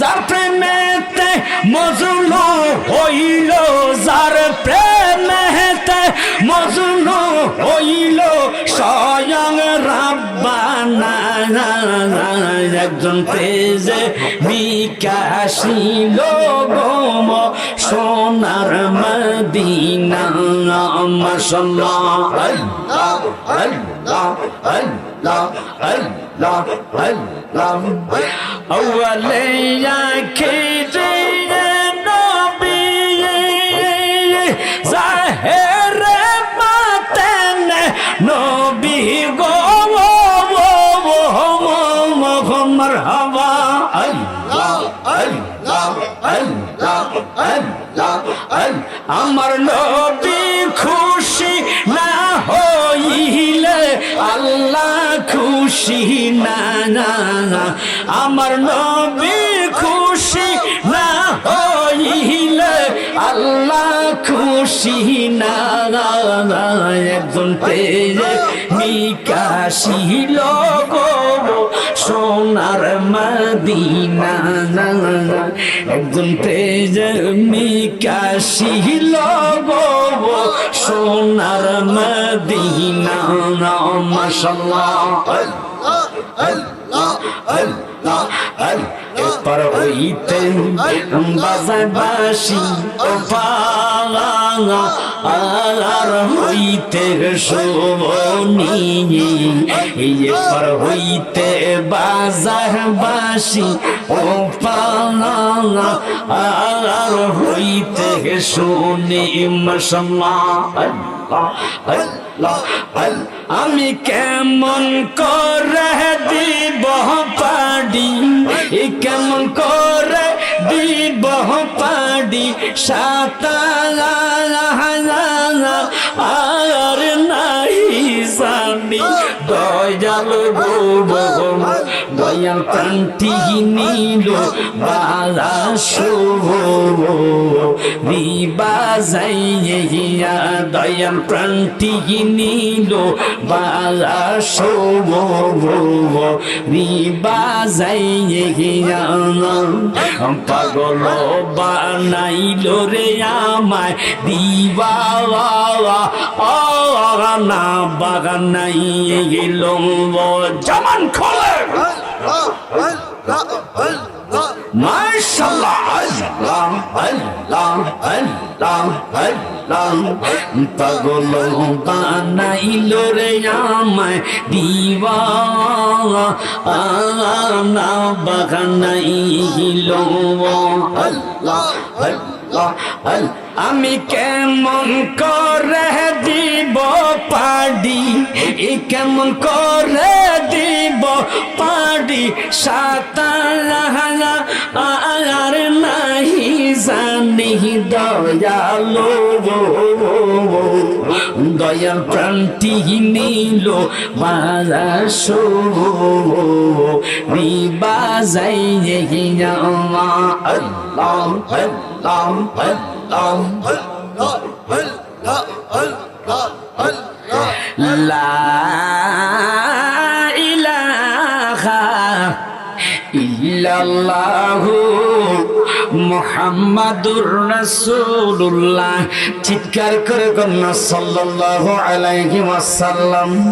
যার প্রেমেতে মজনু হইল, যার প্রেমেতে মজনু হইল স্বয়ং রাব্বানা। একজন তেজে বিকাশিল গোম সোনার মদিনা। মাশাআল্লাহ আল্লাহ আল্লাহ আল্লাহ আল্লাহ আল্লাহ। আউয়ালে আখিরে নবী জাহেরে বাতেনে নবী গো মারহাবা। আল্লাহ আল্লাহ আল্লাহ আল্লাহ। আমার নবী খুশি না হইলে আল্লাহ খুশি না। আমার নবী খুশি না হইলে আল্লাহ খুশি না। একজন তেজে বিকাশিল গো সোনার মদিনা। একজন তেজে বিকাশিল গো সোনার মদিনা। মাশাআল্লাহ আল্লাহ আল্লাহ আল্লাহ আল্লাহ। এরপর হইতে বাজায় বাঁশি পালা, আর হইতে শোভনী। এরপর হইতে বাজায় বাঁশি ও পালা, আর হইতে শোনে। মাশাআল্লাহ আল্লাহ আল্লাহ আল্লাহ। আমি কেমন করে দিব পাডি, কেমন করে দিব পাডি সাতালা, আর নাই জানি দয়াল গো দয়াল প্রান্তি নিল বালা শুভ বিবাজাইয়া। দয়াল প্রান্তি নিল বালা শুভ বিবাজাইয়া। পাগল বানাইল রে আমায় দিবাওয়া না বাগানাই গেল জামান খোলে। মাশাআল্লাহ আল্লাহ আল্লাহ আল্লাহ আল্লাহ। পাগল বানাইল রে আমায় দিবাওয়া না বাগানাই গেল। আল্লাহ আল্লাহ আল্লাহ। আমি কেমন করে দিব পাডি, কেমন করে দিব পাডি সাতালা, আর নাহি জানি দয়ালো দয়াল প্রান্তি নিল বালা শুভ বিবাজাইয়া। আল্লাহ আল্লাহ লা ইলাহা ইল্লাল্লাহু মুহাম্মাদুর রাসূলুল্লাহ। চিৎকার করে কন্যা সাল্লাল্লাহু আলাইহি ওয়াসাল্লাম।